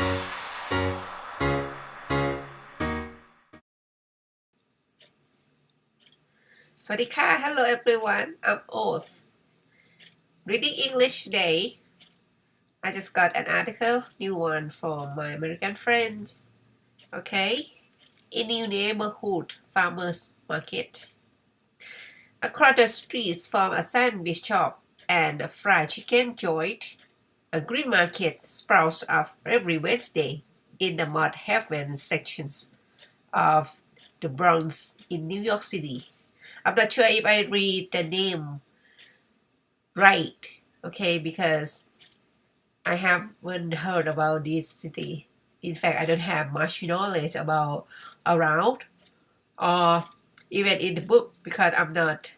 สวัสดีค่ะ Hello everyone. I'm Oath. Reading English today. I just got an article, new one from my American friends. Okay. In new neighborhood farmers market. Across the streets from a sandwich shop and a fried chicken joint, a green market sprouts up every Wednesday in the Mud Heaven sections of the Bronx in New York City. I'm not sure if I read the name right, okay, because I haven't heard about this city. In fact, I don't have much knowledge about around or even in the books because I'm not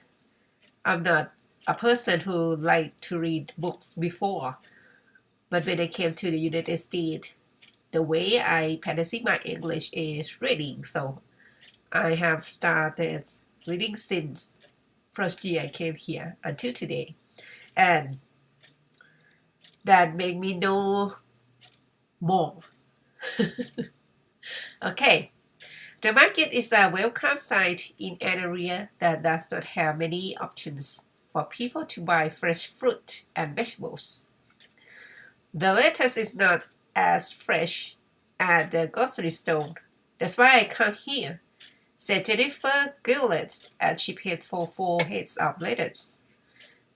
a person who like to read books before. But when I came to the United States, the way I practicing my English is reading. So I have started reading since first year I came here until today. And that made me know more. Okay. The market is a welcome sight in an area that does not have many options for people to buy fresh fruit and vegetables. The lettuce is not as fresh at the grocery store. That's why I come here, said Jennifer Gillett as she paid for 4 heads of lettuce.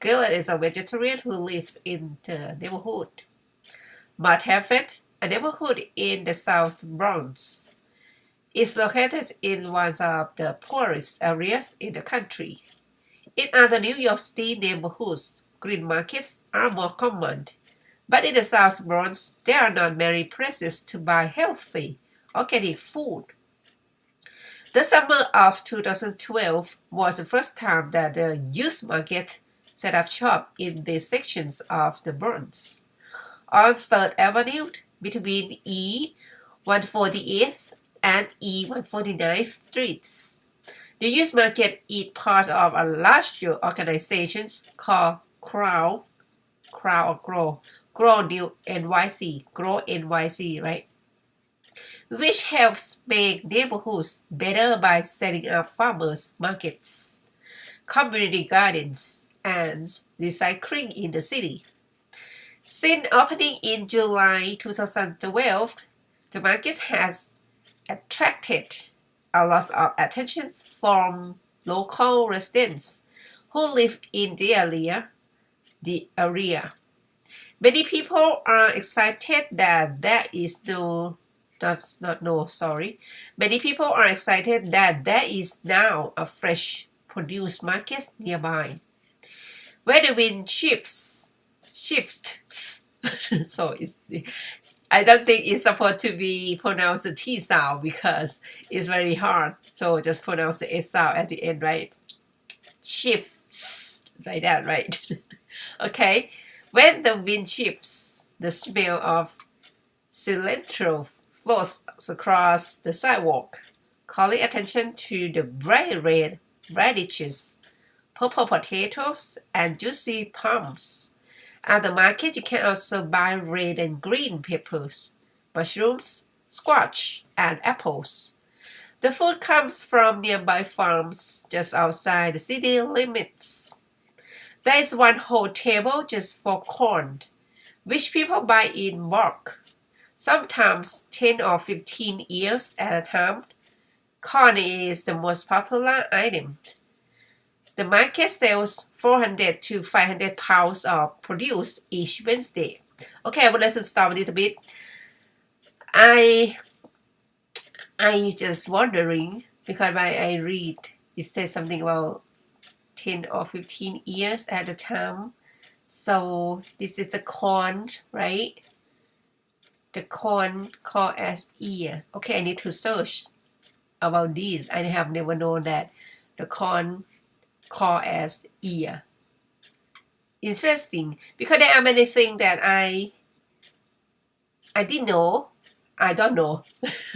Gillett is a vegetarian who lives in the neighborhood. Mud Heaven, a neighborhood in the South Bronx, is located in one of the poorest areas in the country. In other New York City neighborhoods, green markets are more common, but in the South Bronx, there are not many places to buy healthy, organic food. The summer of 2012 was the first time that the youth market set up shop in these sections of the Bronx. On 3rd Avenue between E148th and E149th Streets. The youth market is part of a larger organization called Grow New NYC, Grow NYC, right? Which helps make neighborhoods better by setting up farmers markets, community gardens, and recycling in the city. Since opening in July 2012, the market has attracted a lot of attention from local residents who live in the area. Many people are excited that Many people are excited that there is now a fresh produce market nearby. When the wind shifts, so I don't think it's supposed to be pronounced the T sound because it's very hard. So just pronounce the S sound at the end, right? Shifts, like that, right? Okay. When the wind shifts, the smell of cilantro floats across the sidewalk, calling attention to the bright red radishes, purple potatoes, and juicy plums. At the market, you can also buy red and green peppers, mushrooms, squash, and apples. The food comes from nearby farms just outside the city limits. There is one whole table just for corn, which people buy in bulk, sometimes 10 or 15 ears at a time. Corn is the most popular item. The market sells 400 to 500 pounds of produce each Wednesday. Okay, I would like to stop a little bit. I just wondering because when I read it says something about 10 or 15 years at a time. So this is the corn, right? The corn called as ear. Okay, I need to search about this. I have never known that the corn called as ear. Interesting, because there are many things that I didn't know. I don't know.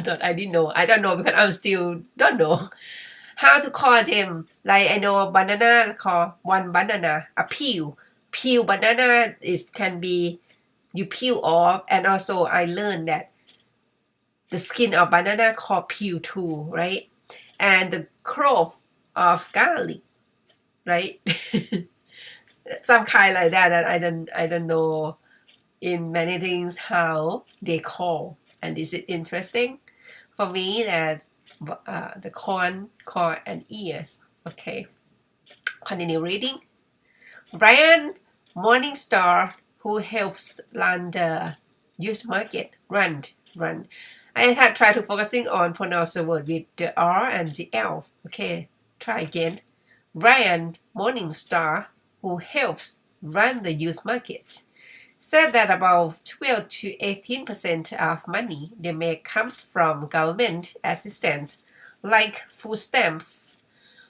Not I didn't know. I don't know because I'm still don't know how to call them. Like I know banana call one banana a peel. Peel banana is can be you peel off, and also I learned that the skin of banana called peel too, right? And the clove of garlic, right? Some kind like that. And I don't know in many things how they call. And is it interesting? For me, that's the corn and ears. Okay, continue reading. Ryan Morningstar, who helps run the youth market, run. I had tried to focusing on pronounce the word with the R and the L. Okay, try again. Ryan Morningstar, who helps run the youth market, said that about 12 to 18% of money they make comes from government assistance, like food stamps.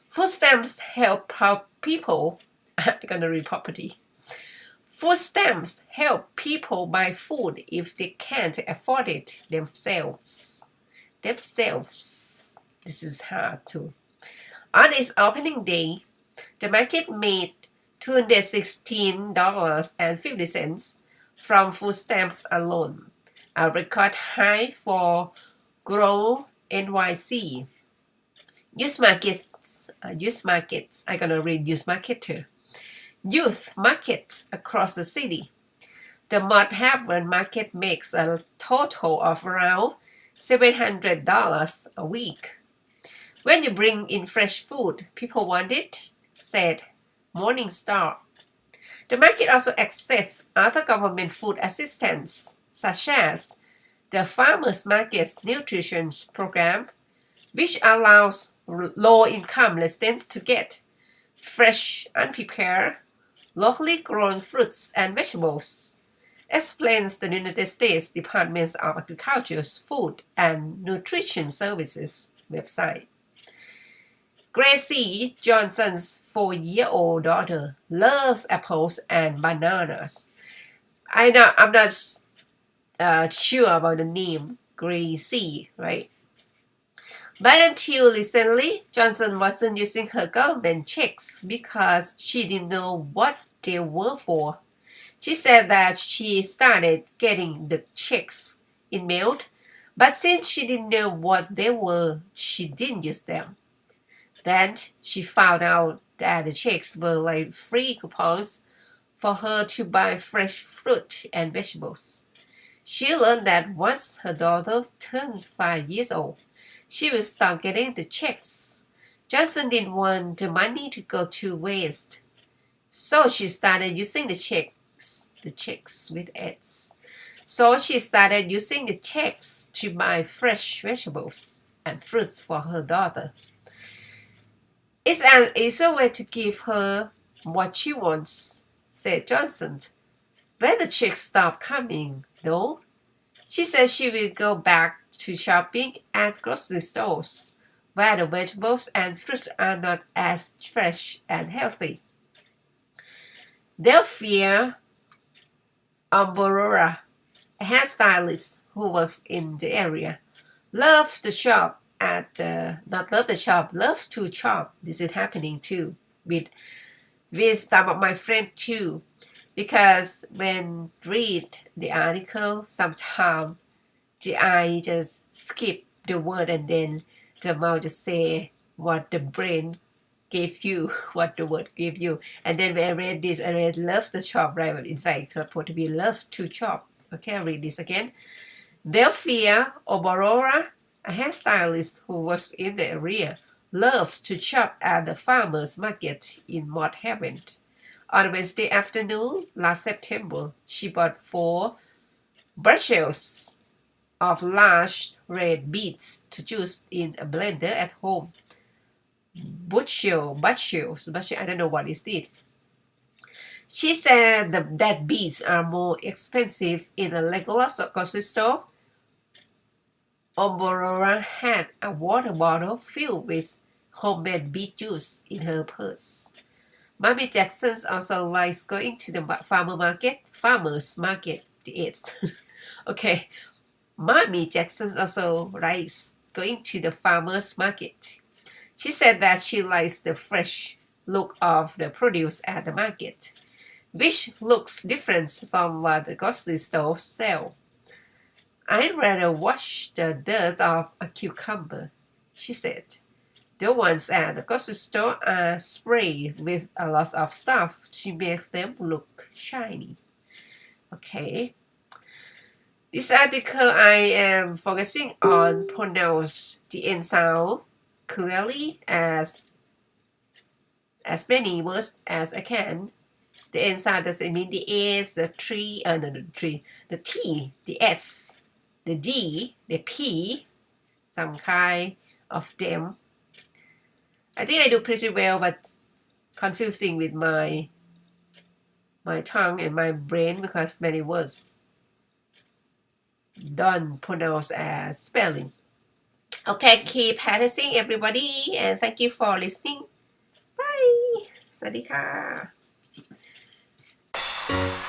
Food stamps help people. I'm gonna read property. Food stamps help people buy food if they can't afford it themselves. This is hard too. On its opening day, the market made $216.50 from food stamps alone, a record high for Grow NYC. Youth markets, I'm gonna read youth market too. Youth markets across the city. The Mott Haven market makes a total of around $700 a week. When you bring in fresh food, people want it, said Morningstar. The market also accepts other government food assistance, such as the Farmers Market's Nutrition Program, which allows low-income residents to get fresh, unprepared, locally grown fruits and vegetables, explains the United States Department of Agriculture's Food and Nutrition Services website. Gracie Johnson's 4-year-old daughter loves apples and bananas. I'm not sure about the name Gracie, right? But until recently, Johnson wasn't using her government checks because she didn't know what they were for. She said that she started getting the checks emailed, but since she didn't know what they were, she didn't use them. Then she found out that the checks were like free coupons for her to buy fresh fruit and vegetables. She learned that once her daughter turns 5 years old, she will stop getting the checks. Johnson didn't want the money to go to waste, so she started using the checks with S. So she started using the checks to buy fresh vegetables and fruits for her daughter. It's an easier way to give her what she wants, said Johnson. When the checks stop coming, though, she says she will go back to shopping at grocery stores, where the vegetables and fruits are not as fresh and healthy. Delphia Amborora, a hairstylist who works in the area, loves to shop. This is happening too with some of my friends too, because when read the article, sometimes the eye just skip the word and then the mouth just say what the brain gave you, what the word gave you. And then when I read this, I read love to shop, right? But in fact, it's supposed to be love to shop. Okay, I'll read this again. Delphia Oborora, a hairstylist who works in the area, loves to shop at the farmers market in Mott Haven. On Wednesday afternoon last September, she bought 4 bushels of large red beets to juice in a blender at home. Bushels, I don't know what is it. She said that beets are more expensive in a regular grocery store. Omborora had a water bottle filled with homemade beet juice in her purse. Mommy Jackson also likes going to the farmers market, okay. Mommy Jackson also likes going to the farmers market. She said that she likes the fresh look of the produce at the market, which looks different from what the grocery stores sell. I'd rather wash the dirt off a cucumber, she said. The ones at the grocery store are sprayed with a lot of stuff to make them look shiny. Okay. This article I am focusing on pronounce the end sound clearly as many words as I can. The end sound doesn't mean the S, the T, the T, the S, the D, the P, some kind of them. I think I do pretty well, but confusing with my tongue and my brain because many words don't pronounce as spelling. Okay, keep practicing everybody and thank you for listening. Bye. สวัสดีค่ะ